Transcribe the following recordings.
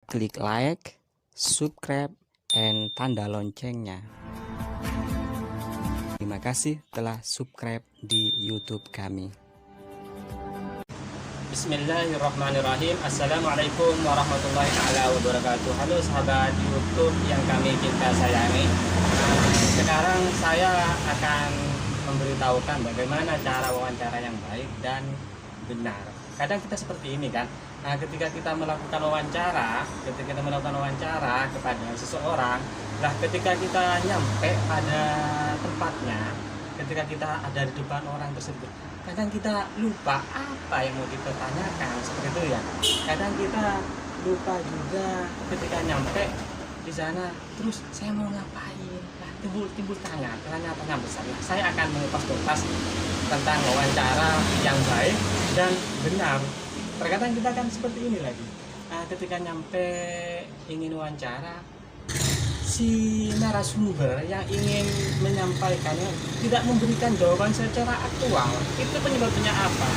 klik like, subscribe, and tanda loncengnya. Terima kasih telah subscribe di YouTube kami. Bismillahirrahmanirrahim. Assalamualaikum warahmatullahi wabarakatuh. Halo sahabat YouTube yang kami cinta sayangi. Sekarang saya akan memberitahukan bagaimana cara wawancara yang baik dan benar. Kadang kita seperti ini kan. Ketika kita melakukan wawancara kepada seseorang, ketika kita nyampe pada tempatnya, ketika kita ada di depan orang tersebut, kadang kita lupa apa yang mau kita tanyakan, seperti itu ya. Kadang kita lupa juga ketika nyampe di sana, terus saya mau ngapain? Timbul tanya besar. Saya akan mengupas tuntas tentang wawancara yang baik dan benar. Terkadang kita kan seperti ini lagi. Ketika nyampe ingin wawancara, si narasumber yang ingin menyampaikannya tidak memberikan jawaban secara aktual. Itu penyebabnya apa?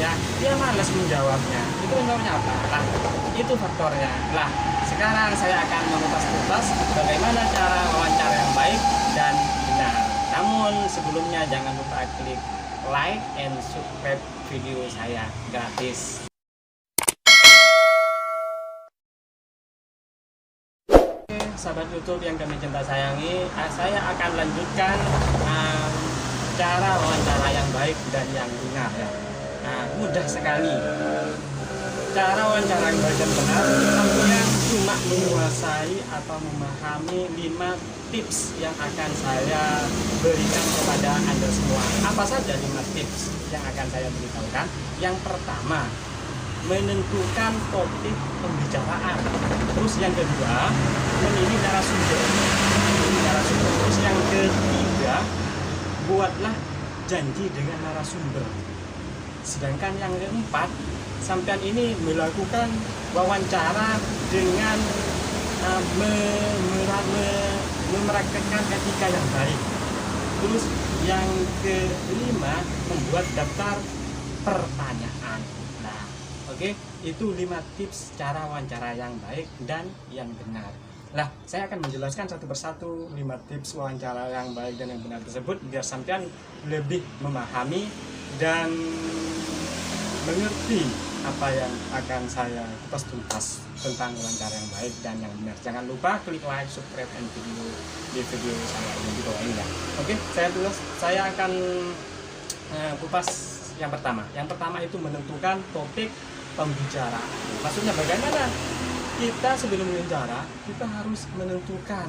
Ya, dia malas menjawabnya. Itu penyebabnya apa? Itu faktornya. Sekarang saya akan mengupas tuntas bagaimana cara wawancara yang baik dan benar. Namun sebelumnya jangan lupa klik like and subscribe video saya gratis. Sahabat YouTube yang kami cinta sayangi, saya akan lanjutkan cara wawancara yang baik dan yang benar ya. Mudah sekali. Cara wawancara yang baik dan benar artinya cuma menguasai atau memahami 5 tips yang akan saya berikan kepada Anda semua. Apa saja 5 tips yang akan saya beritahukan? Yang pertama, menentukan topik pembicaraan. Terus yang kedua, memilih narasumber. Terus yang ketiga, buatlah janji dengan narasumber. Sedangkan yang keempat, sampean ini melakukan wawancara dengan memerakkan etika yang baik. Terus yang kelima, membuat daftar pertanyaan. Oke, itu 5 tips cara wawancara yang baik dan yang benar. Saya akan menjelaskan satu persatu 5 tips wawancara yang baik dan yang benar tersebut biar sampean lebih memahami dan mengerti apa yang akan saya kupas tuntas tentang wawancara yang baik dan yang benar. Jangan lupa klik like, subscribe, dan di video saya ini di bawah ini ya. Oke, saya akan kupas yang pertama. Yang pertama itu menentukan topik pembicaraan. Maksudnya bagaimana kita sebelum wawancara kita harus menentukan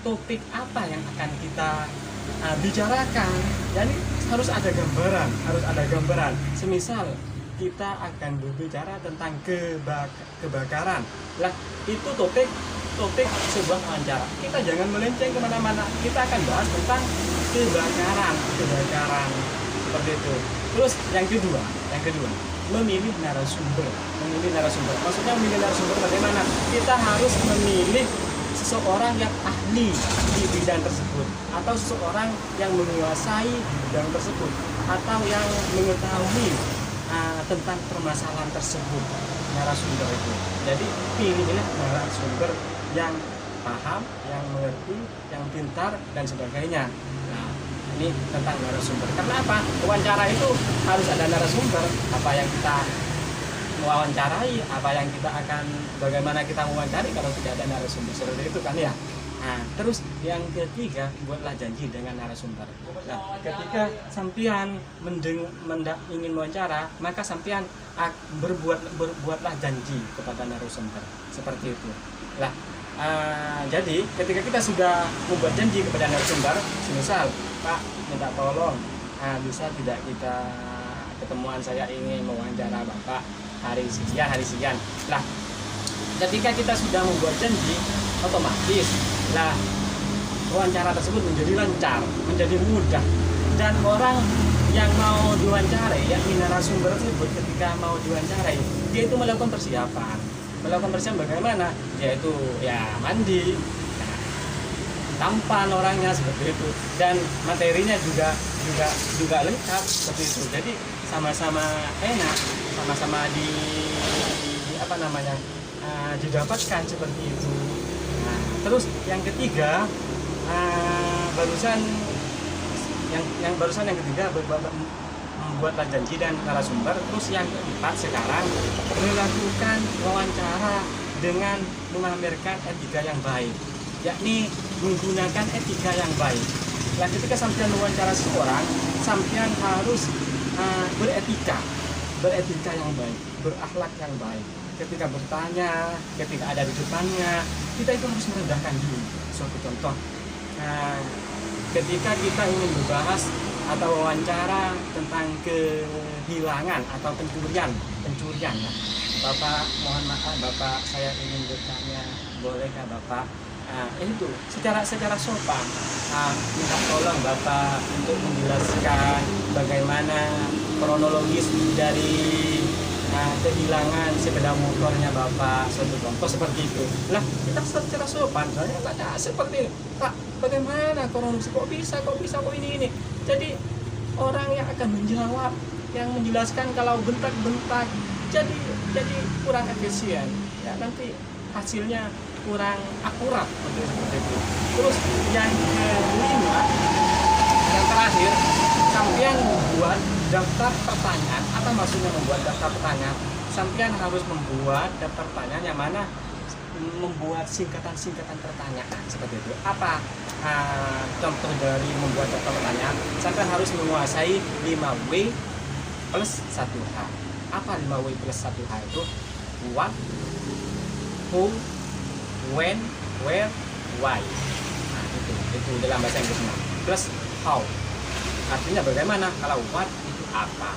topik apa yang akan kita bicarakan. Jadi harus ada gambaran. Semisal kita akan berbicara tentang kebakaran. Itu topik sebuah wawancara. Kita jangan melenceng kemana-mana. Kita akan bahas tentang kebakaran seperti itu. Terus yang kedua, memilih narasumber. Maksudnya memilih narasumber bagaimana? Kita harus memilih seseorang yang ahli di bidang tersebut, atau seseorang yang menguasai bidang tersebut, atau yang mengetahui tentang permasalahan tersebut, narasumber itu. Jadi pilihlah narasumber yang paham, yang mengerti, yang pintar dan sebagainya. Ini tentang narasumber. Karena apa? Wawancara itu harus ada narasumber. Apa yang kita mewawancarai, bagaimana kita mewawancari kalau tidak ada narasumber, seperti itu kan ya. Terus yang ketiga, buatlah janji dengan narasumber. Ketika sampean ingin wawancara, maka sampean berbuatlah janji kepada narasumber, seperti itu. Jadi ketika kita sudah membuat janji kepada narasumber, misal Pak minta tolong, bisa tidak kita ketemuan, saya ingin mewawancara Bapak hari sekian. Ketika kita sudah membuat janji, otomatis wawancara tersebut menjadi lancar, menjadi mudah, dan orang yang mau diwawancarai, yakni narasumber tersebut, ketika mau diwawancarai, dia itu melakukan persiapan bagaimana? Yaitu mandi, tampan orangnya seperti itu, dan materinya juga lengkap seperti itu. Jadi sama-sama enak, sama-sama didapatkan seperti itu. Nah, terus yang ketiga, barusan yang ketiga membuatlah janji dan narasumber. Terus yang keempat sekarang melakukan wawancara dengan memamerkan etika yang baik, yakni menggunakan etika yang baik. Nah, ketika sampean mewawancara seseorang, sampean harus beretika yang baik, berakhlak yang baik. Ketika bertanya, ketika ada di depannya, kita itu harus merendahkan diri. Suatu contoh, ketika kita ingin membahas atau wawancara tentang kehilangan atau pencurian. Nah, Bapak, mohon maaf Bapak, saya ingin bertanya, bolehkah Bapak? Itu secara sopan, minta tolong Bapak untuk menjelaskan bagaimana kronologis dari kehilangan sepeda motornya Bapak, suatu contoh seperti itu. Nah, kita secara sopan, saya tanya seperti Pak, bagaimana kronologis, kok bisa ini. Jadi orang yang akan menjawab, yang menjelaskan kalau bentak-bentak, jadi kurang efisien, ya nanti hasilnya kurang akurat seperti itu. Terus yang kelima, yang terakhir, sampean membuat daftar pertanyaan. Apa maksudnya membuat daftar pertanyaan? Sampean harus membuat daftar pertanyaan yang mana membuat singkatan pertanyaan seperti itu. Apa contoh dari membuat daftar pertanyaan? Sampean harus menguasai 5W plus 1H. Apa 5W plus 1H itu? What, who, when, where, why. Nah, itu dalam bahasa Inggrisnya. Plus how. Artinya bagaimana? Kalau what itu apa?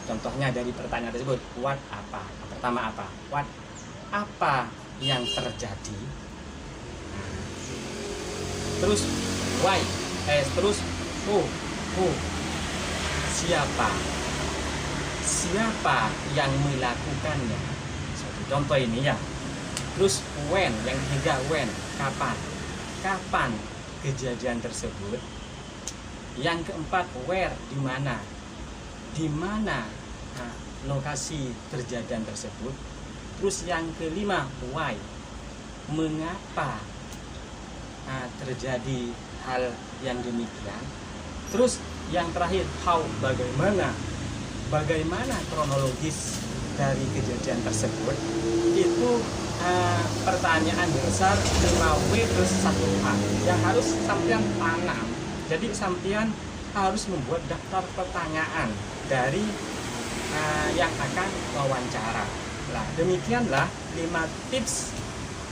Contohnya dari pertanyaan tersebut, what apa? Pertama apa? What apa yang terjadi? Terus why? Terus who siapa yang melakukannya? Suatu contoh ini ya. Terus when, yang ketiga when, kapan kejadian tersebut. Yang keempat where, di mana lokasi kejadian tersebut. Terus yang kelima why, mengapa terjadi hal yang demikian. Terus yang terakhir how, bagaimana kronologis dari kejadian tersebut. Itu pertanyaan besar 5W plus 1H yang harus sampean tanam. Jadi sampean harus membuat daftar pertanyaan dari yang akan wawancara. Nah, demikianlah 5 tips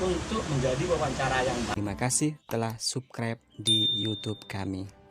untuk menjadi wawancara yang baik. Terima kasih telah subscribe di YouTube kami.